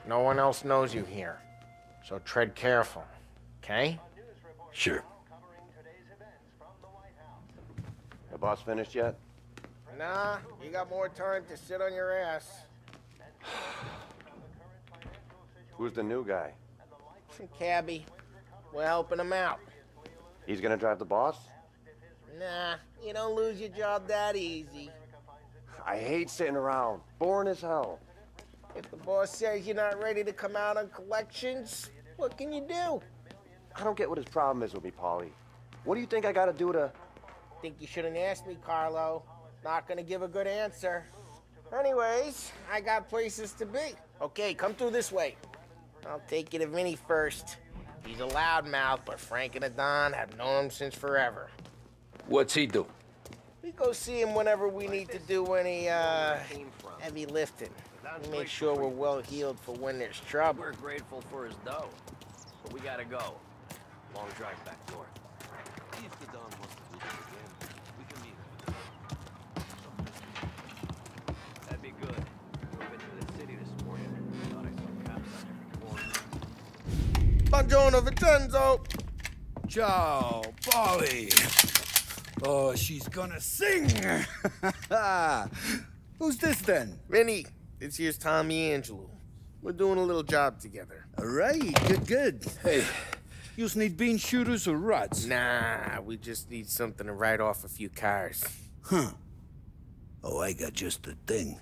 No one else knows you here. So tread careful, okay? Sure. The boss finished yet? Nah, you got more time to sit on your ass. Who's the new guy? Some cabbie. We're helping him out. He's gonna drive the boss? Nah, you don't lose your job that easy. I hate sitting around. Boring as hell. If the boss says you're not ready to come out on collections, what can you do? I don't get what his problem is with me, Paulie. What do you think I gotta do to... Think you shouldn't ask me, Carlo. Not gonna give a good answer. Anyways, I got places to be. Okay, come through this way. I'll take you to Vinny first. He's a loudmouth, but Frank and the Don have known him since forever. What's he do? We go see him whenever we need to do any, heavy lifting. We make sure we're well healed for when there's trouble. We're grateful for his dough, but we gotta go. Long drive back north. If the Don wants to do this again, we can meet him. That'd be good. We've been to the city this morning. Thought I saw cops on every corner. Buongiorno, Vincenzo! Ciao, Polly. Oh, she's gonna sing. Who's this then? Vinny, this here's Tommy Angelo. We're doing a little job together. All right, good. Hey, you need bean shooters or rods? Nah, we just need something to write off a few cars. Huh. Oh, I got just the thing.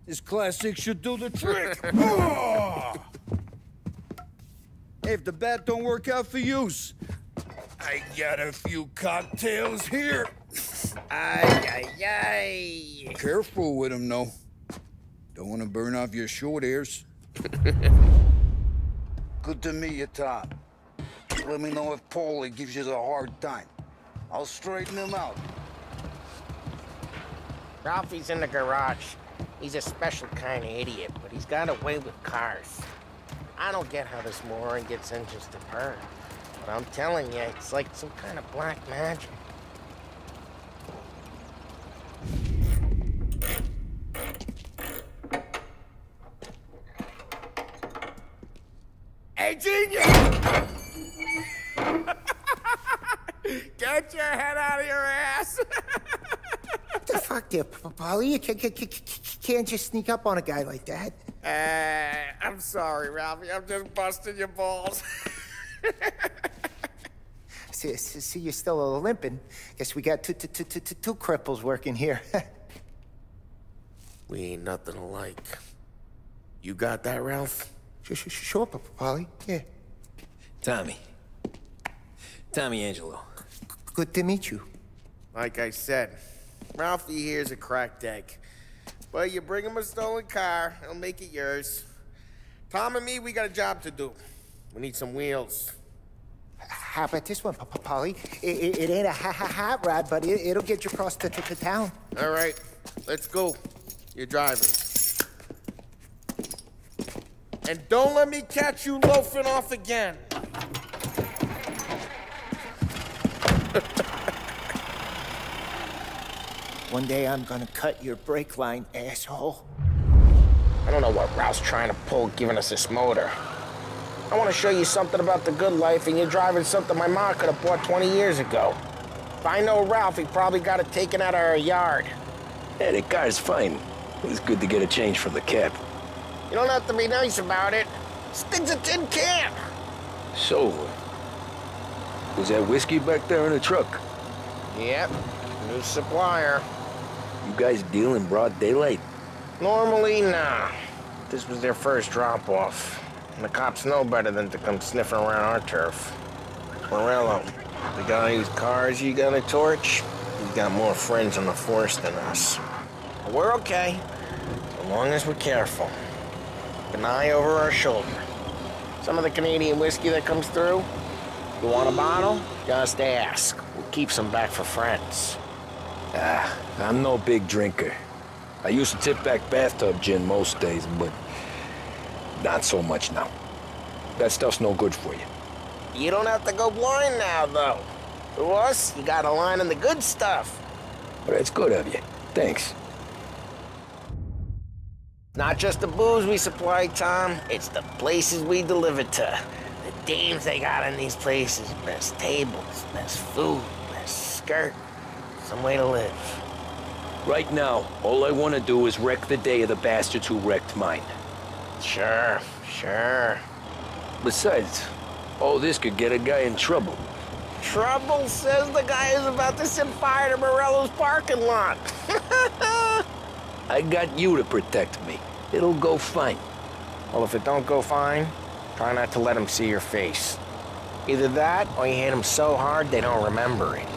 This classic should do the trick. Oh! Hey, if the bat don't work out for yous, I got a few cocktails here. Ay. Careful with them, though. Don't want to burn off your short hairs. Good to meet you, Tom. Let me know if Paulie gives you a hard time. I'll straighten him out. Ralphie's in the garage. He's a special kind of idiot, but he's got a way with cars. I don't get how this moron gets engines to burn. But I'm telling you, it's like some kind of black magic. Hey, genius! Get your head out of your ass! What the fuck there, Paulie? You can't just sneak up on a guy like that. I'm sorry, Ralphie. I'm just busting your balls. See, you're still limping. Guess we got two cripples working here. We ain't nothing alike. You got that, Ralph? Sure, Paulie. Yeah. Tommy Angelo. Good to meet you. Like I said, Ralphie here's a cracked egg. But you bring him a stolen car, he'll make it yours. Tom and me, we got a job to do. We need some wheels. How about this one, Paulie? It ain't a hot rod, but it'll get you across to town. All right, let's go. You're driving. And don't let me catch you loafing off again. One day I'm gonna cut your brake line, asshole. I don't know what Ralph's trying to pull giving us this motor. I want to show you something about the good life, and you're driving something my mom could have bought 20 years ago. If I know Ralph, he probably got it taken out of our yard. Yeah, the car's fine. It's good to get a change from the cab. You don't have to be nice about it. This thing's a tin can. So, was that whiskey back there in the truck? Yep, new supplier. You guys deal in broad daylight? Normally, nah. This was their first drop-off. And the cops know better than to come sniffing around our turf. Morello, the guy whose cars you got a torch, he's got more friends on the force than us. But we're okay, so long as we're careful. Keep an eye over our shoulder. Some of the Canadian whiskey that comes through, you want a bottle? Just ask. We'll keep some back for friends. I'm no big drinker. I used to tip back bathtub gin most days, but not so much now. That stuff's no good for you. You don't have to go blind now, though. To us, you got a line in the good stuff. But that's good of you. Thanks. Not just the booze we supply, Tom. It's the places we deliver to. The dames they got in these places. Best tables, best food, best skirt. Some way to live. Right now, all I want to do is wreck the day of the bastards who wrecked mine. Sure, sure. Besides, all this could get a guy in trouble. Trouble, says the guy who's about to set fire to Morello's parking lot. I got you to protect me. It'll go fine. Well, if it don't go fine, try not to let them see your face. Either that, or you hit them so hard they don't remember it.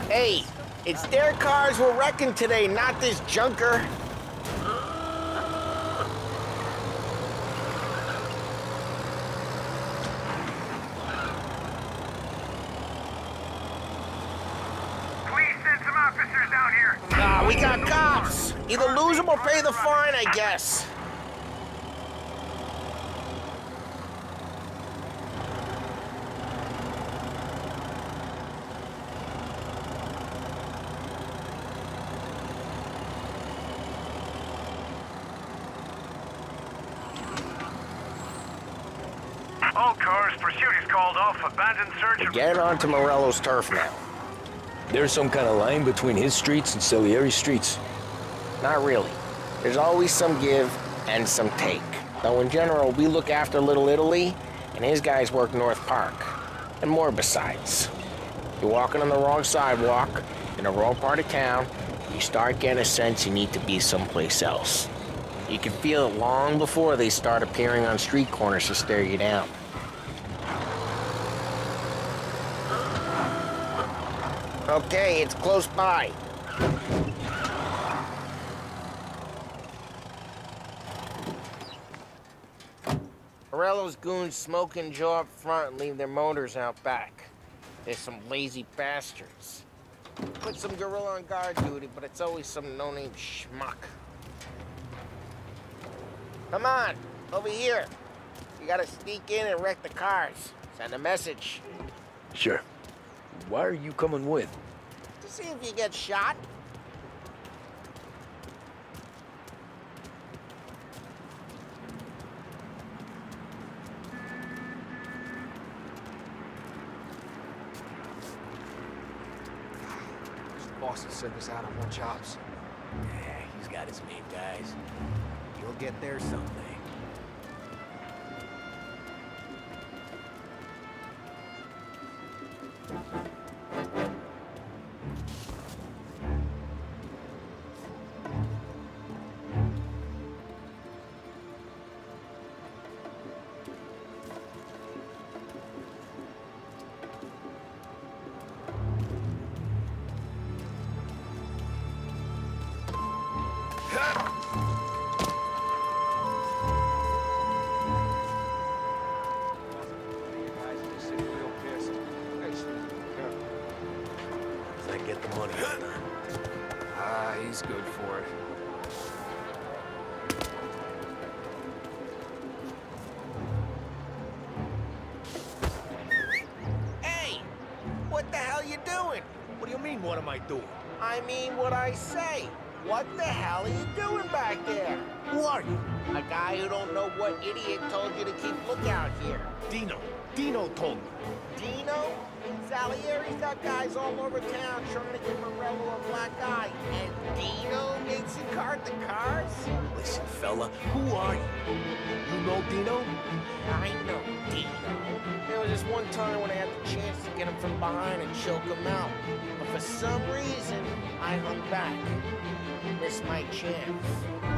Hey, it's their cars we're wrecking today, not this junker. Please send some officers down here. Nah, we got cops. Either lose them or pay the fine, I guess. All cars, pursuit is called off. Abandoned search. Get onto Morello's turf now. There's some kind of line between his streets and Salieri's streets. Not really. There's always some give and some take. Though in general, we look after Little Italy, and his guys work North Park. And more besides. You're walking on the wrong sidewalk, in the wrong part of town, you start getting a sense you need to be someplace else. You can feel it long before they start appearing on street corners to stare you down. Okay, it's close by. Morello's goons smoke and jaw up front and leave their motors out back. They're some lazy bastards. Put some gorilla on guard duty, but it's always some no-name schmuck. Come on, over here. You gotta sneak in and wreck the cars. Send a message. Sure. Why are you coming with? To see if you get shot. Boston sent us out on more chops. Yeah, he's got his main guys. You'll get there someday. Get the money. Ah, he's good for it. Hey! What the hell you doing? What do you mean, what am I doing? I mean what I say. What the hell are you doing back there? Who are you? A guy who don't know what idiot told you to keep lookout here. Dino. Dino told me. Dino? Salieri's got guys all over town trying to give Morello a black eye. And Dino makes you cart the cars? Listen, fella, who are you? You know Dino? I know Dino. There was this one time when I had the chance to get him from behind and choke him out. But for some reason, I hung back. Missed my chance.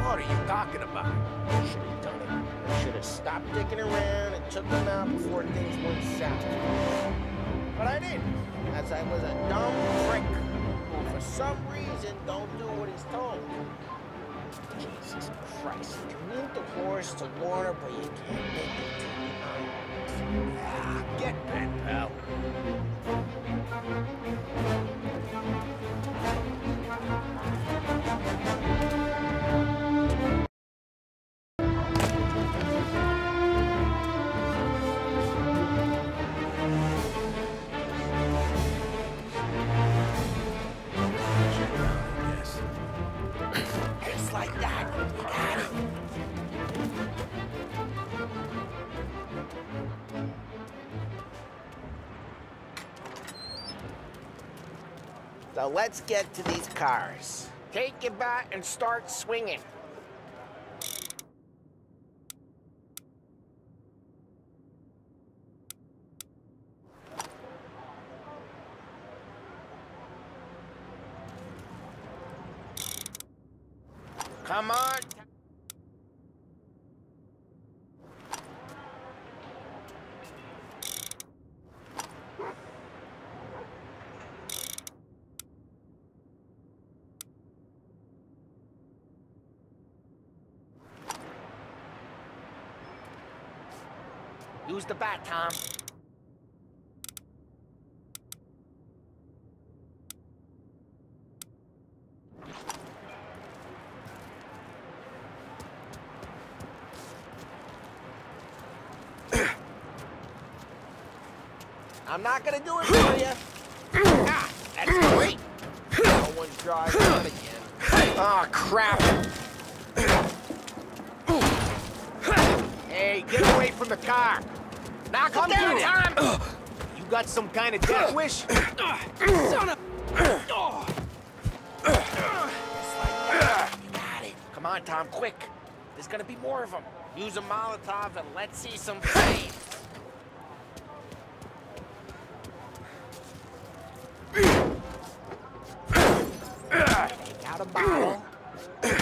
What are you talking about? I should have done it. I should have stopped dicking around and took him out before things went south. But I didn't, as I was a dumb prick who for some reason don't do what he's told. Jesus Christ. You need the horse to water, but you can't make it to the island. Ah, get bent, pal. Just like that. You got it. So let's get to these cars. Take your bat and start swinging. Come on. Use the bat, Tom. I'm not gonna do it for you. Ah, that's great. No one's driving on again. Oh, crap. Hey, get away from the car. Knock him down, Tom. You got some kind of death wish? Son of... You got it. Come on, Tom, quick. There's gonna be more of them. Use a Molotov and let's see some flames. Take out a bottle,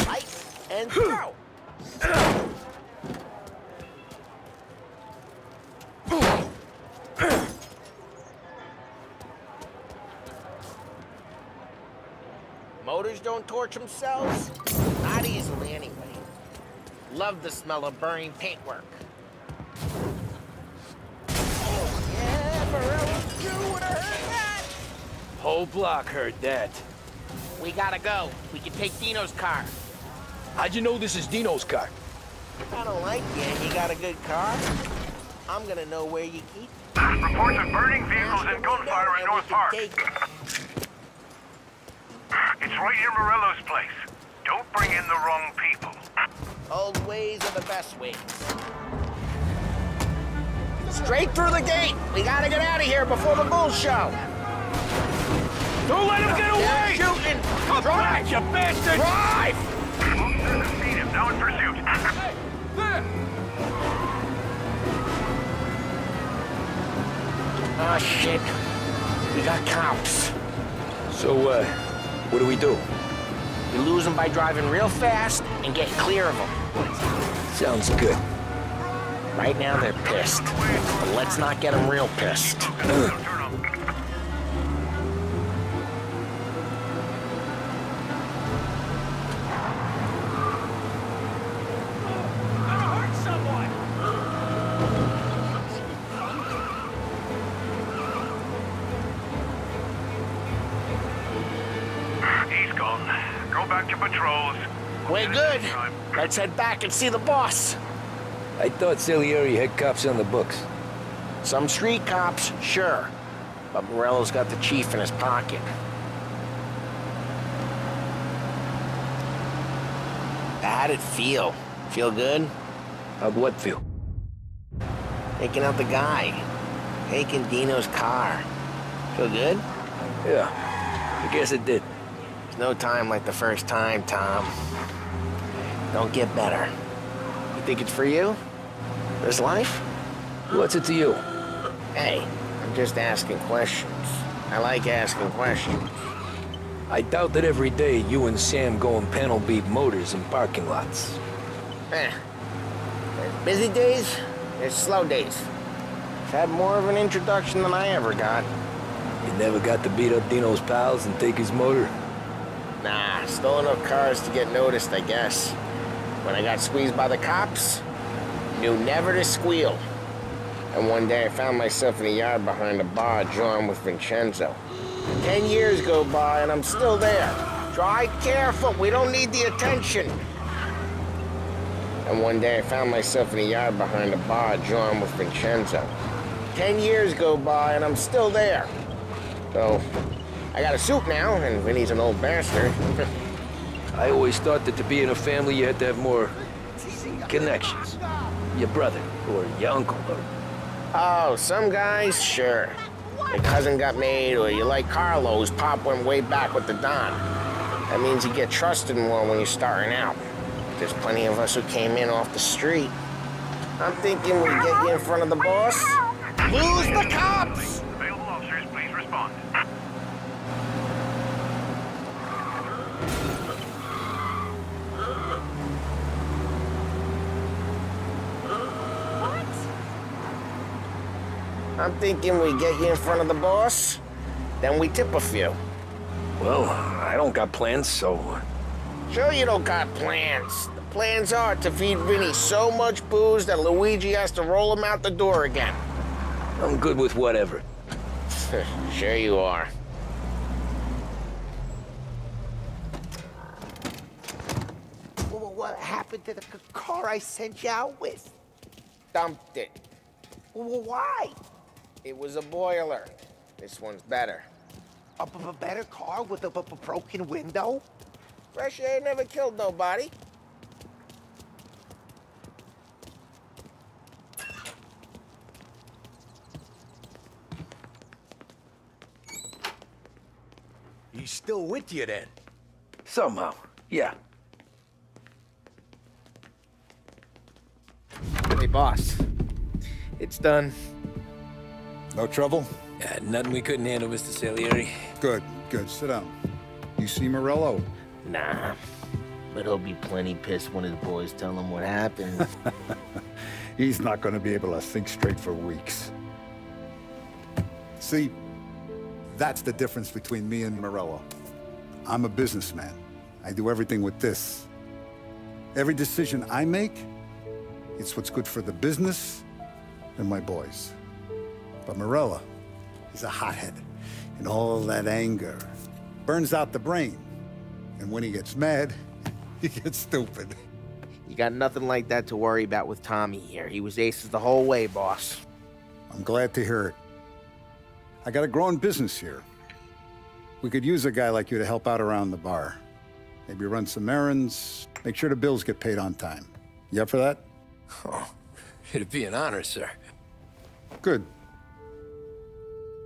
light, and throw. Motors don't torch themselves? Not easily, anyway. Love the smell of burning paintwork. Oh, yeah, Morello's crew would have heard that. Whole block heard that. We gotta go. We can take Dino's car. How'd you know this is Dino's car? I don't like you, and you got a good car. I'm gonna know where you keep it. Reports of burning vehicles and gunfire in North Park. It's right near Morello's place. Don't bring in the wrong people. Old ways are the best ways. Straight through the gate. We gotta get out of here before the bull show. Don't let him get away! They're shooting! Come back, you bastard! Drive! Officers have seen him, now in pursuit. Oh, shit. We got cops. So, what do we do? We lose them by driving real fast and getting clear of them. Sounds good. Right now, they're pissed. But let's not get them real pissed. He's gone. Go back to patrols. We're good. Let's head back and see the boss. I thought Salieri had cops on the books. Some street cops, sure. But Morello's got the chief in his pocket. How'd it feel? Feel good? How'd what feel? Taking out the guy. Taking Dino's car. Feel good? Yeah, I guess it did. There's no time like the first time, Tom. Don't get better. You think it's for you? This life? What's it to you? Hey, I'm just asking questions. I like asking questions. I doubt that every day you and Sam go and panel beat motors in parking lots. There's busy days, there's slow days. I've had more of an introduction than I ever got. You never got to beat up Dino's pals and take his motor? Nah, stole enough cars to get noticed, I guess. When I got squeezed by the cops, knew never to squeal. And one day I found myself in the yard behind a bar, drawn with Vincenzo. 10 years go by and I'm still there. Drive careful, we don't need the attention. And one day I found myself in a yard behind a bar drawing with Vincenzo. 10 years go by and I'm still there. So, I got a suit now, and Vinny's an old bastard. I always thought that to be in a family you had to have more connections. Your brother, or your uncle, or... Oh, some guys, sure. Your cousin got made, or you like Carlo, whose pop went way back with the Don. That means you get trusted more when you're starting out. There's plenty of us who came in off the street. I'm thinking we get you in front of the boss. Lose the cops! Available officers, please respond. I'm thinking we get you in front of the boss, then we tip a few. Well, I don't got plans, so... Sure you don't got plans. The plans are to feed Vinny so much booze that Luigi has to roll him out the door again. I'm good with whatever. Sure you are. What happened to the car I sent you out with? Dumped it. Why? It was a boiler. This one's better. A better car with a broken window? Fresh air never killed nobody. He's still with you then? Somehow, yeah. Hey, boss. It's done. No trouble? Yeah, nothing we couldn't handle, Mr. Salieri. Good, good. Sit down. You see Morello? Nah. But he'll be plenty pissed when his boys tell him what happened. He's not going to be able to think straight for weeks. See, that's the difference between me and Morello. I'm a businessman. I do everything with this. Every decision I make, it's what's good for the business and my boys. But Morello, he's a hothead. And all that anger burns out the brain. And when he gets mad, he gets stupid. You got nothing like that to worry about with Tommy here. He was aces the whole way, boss. I'm glad to hear it. I got a growing business here. We could use a guy like you to help out around the bar. Maybe run some errands, make sure the bills get paid on time. You up for that? Oh, it'd be an honor, sir. Good.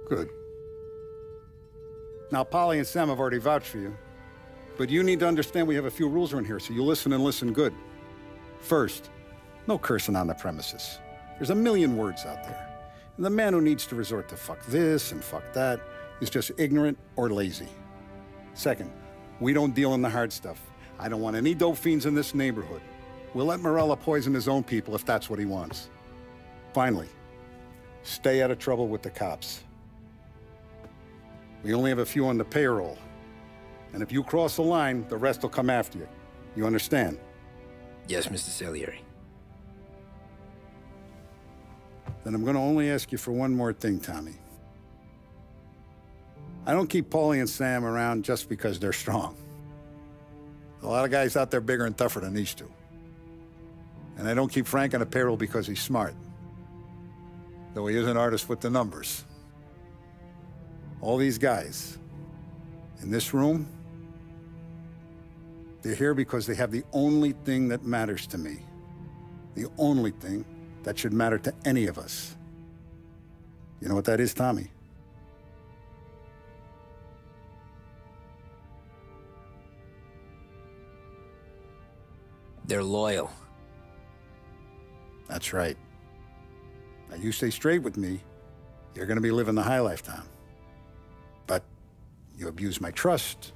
Good. Now, Polly and Sam have already vouched for you. But you need to understand we have a few rules around here, so you listen and listen good. First, no cursing on the premises. There's a million words out there. And the man who needs to resort to fuck this and fuck that is just ignorant or lazy. Second, we don't deal in the hard stuff. I don't want any dope fiends in this neighborhood. We'll let Morello poison his own people if that's what he wants. Finally, stay out of trouble with the cops. We only have a few on the payroll. And if you cross the line, the rest will come after you. You understand? Yes, Mr. Salieri. Then I'm gonna only ask you for one more thing, Tommy. I don't keep Paulie and Sam around just because they're strong. A lot of guys out there bigger and tougher than these two. And I don't keep Frank on the payroll because he's smart. Though he is an artist with the numbers. All these guys in this room, they're here because they have the only thing that matters to me. The only thing that should matter to any of us. You know what that is, Tommy? They're loyal. That's right. Now, you stay straight with me, you're gonna be living the high life, Tom. But you abuse my trust.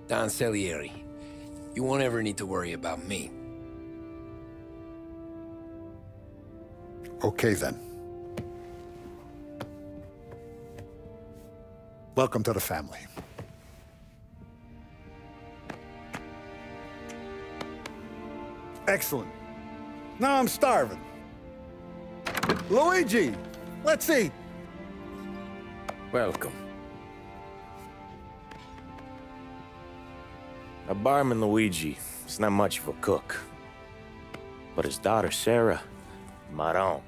Don Salieri, you won't ever need to worry about me. Okay, then. Welcome to the family. Excellent. Now I'm starving. Luigi, let's eat. Welcome. Our barman Luigi is not much of a cook. But his daughter Sarah, Maron.